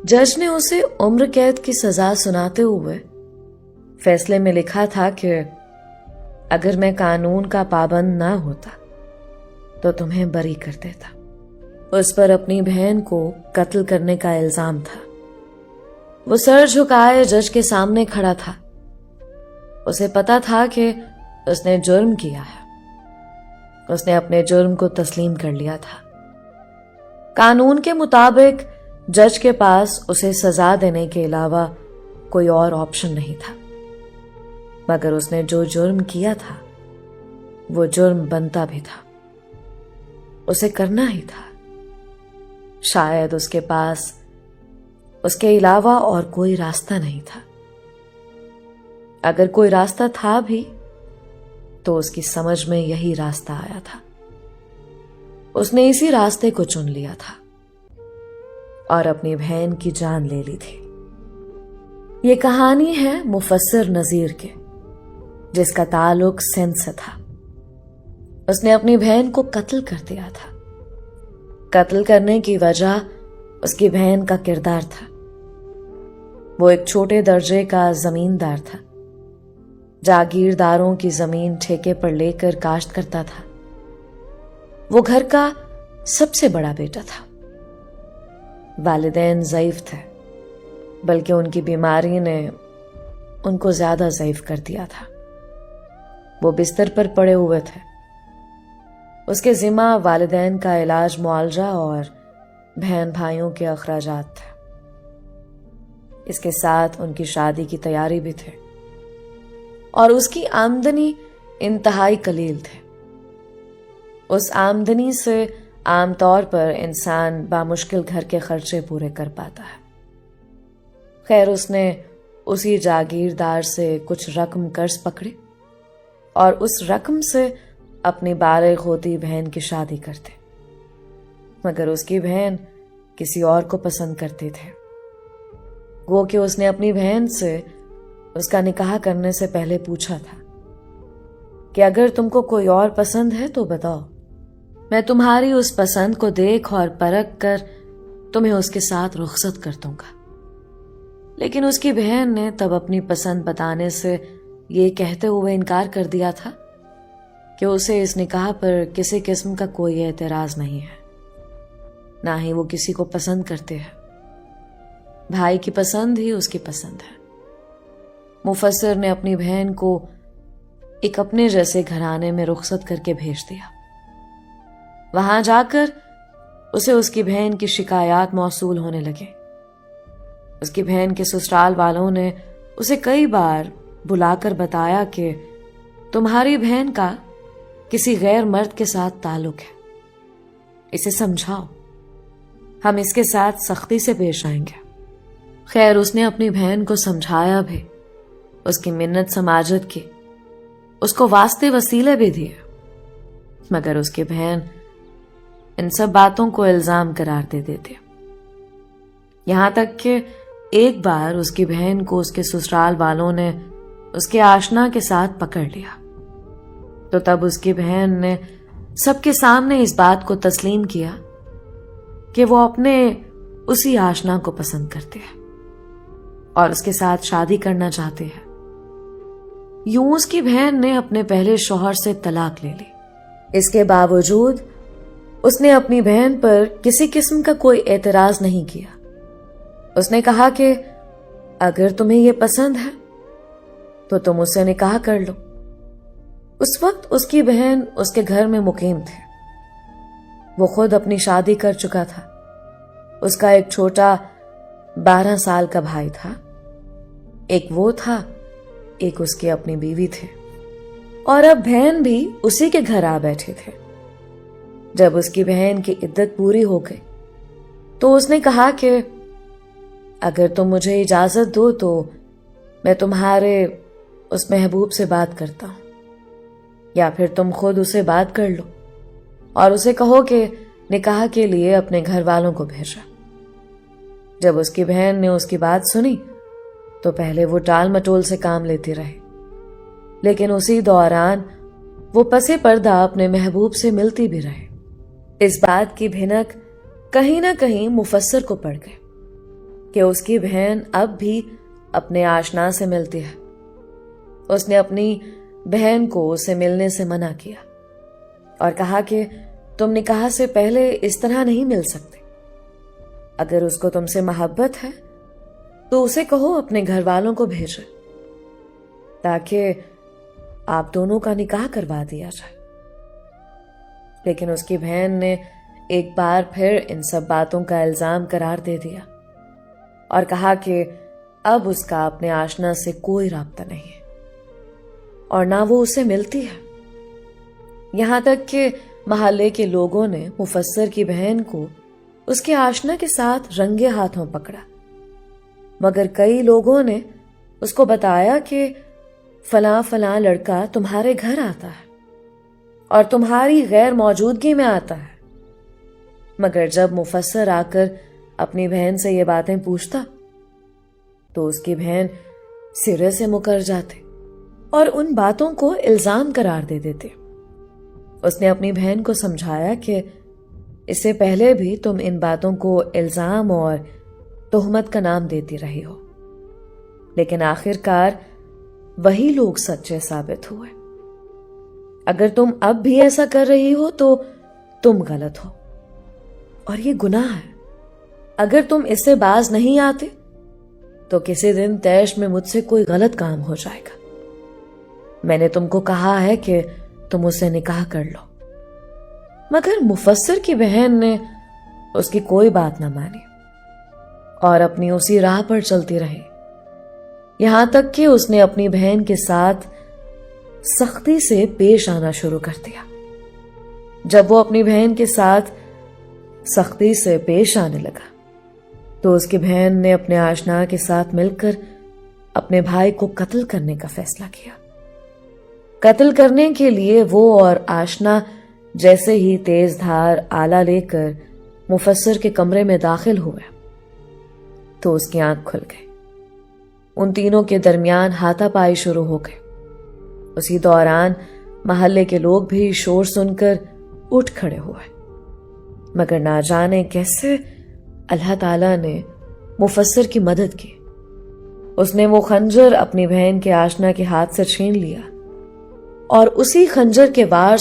जज ने उसे उम्र कैद की सजा सुनाते हुए फैसले में लिखा था कि अगर मैं कानून का पाबंद ना होता तो तुम्हें बरी कर देता। उस पर अपनी बहन को कत्ल करने का इल्जाम था। वो सर झुकाए जज के सामने खड़ा था। उसे पता था कि उसने जुर्म किया है। उसने अपने जुर्म को तस्लीम कर लिया था। कानून के मुताबिक जज के पास उसे सजा देने के अलावा कोई और ऑप्शन नहीं था, मगर उसने जो जुर्म किया था वो जुर्म बनता भी था। उसे करना ही था। शायद उसके पास उसके अलावा और कोई रास्ता नहीं था। अगर कोई रास्ता था भी तो उसकी समझ में यही रास्ता आया था। उसने इसी रास्ते को चुन लिया था और अपनी बहन की जान ले ली थी। ये कहानी है मुफस्सिर नजीर के, जिसका ताल्लुक सिंध से था। उसने अपनी बहन को कत्ल कर दिया था। कत्ल करने की वजह उसकी बहन का किरदार था। वो एक छोटे दर्जे का जमींदार था। जागीरदारों की जमीन ठेके पर लेकर काश्त करता था। वो घर का सबसे बड़ा बेटा था। वालिदैन ज़ईफ थे, बल्कि उनकी बीमारी ने उनको ज्यादा ज़ईफ कर दिया था। वो बिस्तर पर पड़े हुए थे। उसके जिम्मा वालिदैन का इलाज मुआवजा और बहन भाइयों के अखराजात थे। इसके साथ उनकी शादी की तैयारी भी थी और उसकी आमदनी इंतहाई कलील थे। उस आमदनी से आमतौर पर इंसान बामुश्किल घर के खर्चे पूरे कर पाता है। खैर, उसने उसी जागीरदार से कुछ रकम कर्ज पकड़े और उस रकम से अपनी बालिग होती बहन की शादी करते। मगर उसकी बहन किसी और को पसंद करती थे। वो कि उसने अपनी बहन से उसका निकाह करने से पहले पूछा था कि अगर तुमको कोई और पसंद है तो बताओ, मैं तुम्हारी उस पसंद को देख और परख कर तुम्हें उसके साथ रुखसत कर दूंगा। लेकिन उसकी बहन ने तब अपनी पसंद बताने से ये कहते हुए इनकार कर दिया था कि उसे इस निकाह पर किसी किस्म का कोई एतराज नहीं है, ना ही वो किसी को पसंद करते हैं। भाई की पसंद ही उसकी पसंद है। मुफस्सिर ने अपनी बहन को एक अपने जैसे घराने में रुखसत करके भेज दिया। वहां जाकर उसे उसकी बहन की शिकायत मौसूल होने लगे। उसकी बहन के ससुराल वालों ने उसे कई बार बुलाकर बताया कि तुम्हारी बहन का किसी गैर मर्द के साथ ताल्लुक है, इसे समझाओ, हम इसके साथ सख्ती से पेश आएंगे। खैर, उसने अपनी बहन को समझाया भी, उसकी मिन्नत समाजत की, उसको वास्ते वसीले भी दिए, मगर उसकी बहन इन सब बातों को इल्जाम करार दे देते। यहां तक कि एक बार उसकी बहन को उसके ससुराल वालों ने उसके आशना के साथ पकड़ लिया, तो तब उसकी बहन ने सबके सामने इस बात को तस्लीम किया कि वो अपने उसी आशना को पसंद करते हैं और उसके साथ शादी करना चाहते हैं। यूं उसकी बहन ने अपने पहले शौहर से तलाक ले ली। इसके बावजूद उसने अपनी बहन पर किसी किस्म का कोई एतराज नहीं किया। उसने कहा कि अगर तुम्हें यह पसंद है तो तुम उससे निकाह कर लो। उस वक्त उसकी बहन उसके घर में मुकीम थे। वो खुद अपनी शादी कर चुका था। उसका एक छोटा 12 साल का भाई था। एक वो था, एक उसकी अपनी बीवी थे, और अब बहन भी उसी के घर आ बैठे थे। जब उसकी बहन की इद्दत पूरी हो गई तो उसने कहा कि अगर तुम मुझे इजाजत दो तो मैं तुम्हारे उस महबूब से बात करता हूं, या फिर तुम खुद उसे बात कर लो और उसे कहो कि निकाह के लिए अपने घर वालों को भेजा। जब उसकी बहन ने उसकी बात सुनी तो पहले वो टाल मटोल से काम लेती रही, लेकिन उसी दौरान वो पसे पर्दा अपने महबूब से मिलती भी रहे। इस बात की भिनक कहीं ना कहीं मुफस्सिर को पड़ गई کہ اس کی بہن اب بھی اپنے آشنا سے ملتی ہے۔ اس نے اپنی بہن کو اسے ملنے سے منع کیا اور کہا کہ تم نکاح سے پہلے اس طرح نہیں مل سکتے۔ اگر اس کو تم سے محبت ہے تو اسے کہو اپنے گھر والوں کو بھیجے تاکہ آپ دونوں کا نکاح کروا دیا جائے۔ لیکن اس کی بہن نے ایک بار پھر ان سب باتوں کا الزام قرار دے دیا اور کہا کہ اب اس کا اپنے آشنا سے کوئی رابطہ نہیں ہے اور نہ وہ اسے ملتی ہے۔ یہاں تک کہ محلے کے لوگوں نے مفسر کی بہن کو اس کے آشنا کے ساتھ رنگے ہاتھوں پکڑا، مگر کئی لوگوں نے اس کو بتایا کہ فلاں فلاں لڑکا تمہارے گھر آتا ہے اور تمہاری غیر موجودگی میں آتا ہے۔ مگر جب مفسر آ کر اپنی بہن سے یہ باتیں پوچھتا تو اس کی بہن سرے سے مکر جاتے اور ان باتوں کو الزام قرار دے دیتے۔ اس نے اپنی بہن کو سمجھایا کہ اس سے پہلے بھی تم ان باتوں کو الزام اور تہمت کا نام دیتی رہی ہو، لیکن آخر کار وہی لوگ سچے ثابت ہوئے۔ اگر تم اب بھی ایسا کر رہی ہو تو تم غلط ہو اور یہ گناہ ہے۔ اگر تم اس سے باز نہیں آتے تو کسی دن طیش میں مجھ سے کوئی غلط کام ہو جائے گا۔ میں نے تم کو کہا ہے کہ تم اسے نکاح کر لو، مگر مفسر کی بہن نے اس کی کوئی بات نہ مانی اور اپنی اسی راہ پر چلتی رہی، یہاں تک کہ اس نے اپنی بہن کے ساتھ سختی سے پیش آنا شروع کر دیا۔ جب وہ اپنی بہن کے ساتھ سختی سے پیش آنے لگا تو اس کی بہن نے اپنے آشنا کے ساتھ مل کر اپنے بھائی کو قتل کرنے کا فیصلہ کیا۔ قتل کرنے کے لیے وہ اور آشنا جیسے ہی تیز دھار آلہ لے کر مفسر کے کمرے میں داخل ہوئے تو اس کی آنکھ کھل گئی۔ ان تینوں کے درمیان ہاتھا پائی شروع ہو گئی۔ اسی دوران محلے کے لوگ بھی شور سن کر اٹھ کھڑے ہوئے، مگر نہ جانے کیسے اللہ تعالیٰ نے مفسر کی مدد کی۔ اس نے وہ خنجر اپنی بہن کے آشنا کے ہاتھ سے چھین لیا اور اسی خنجر کے وار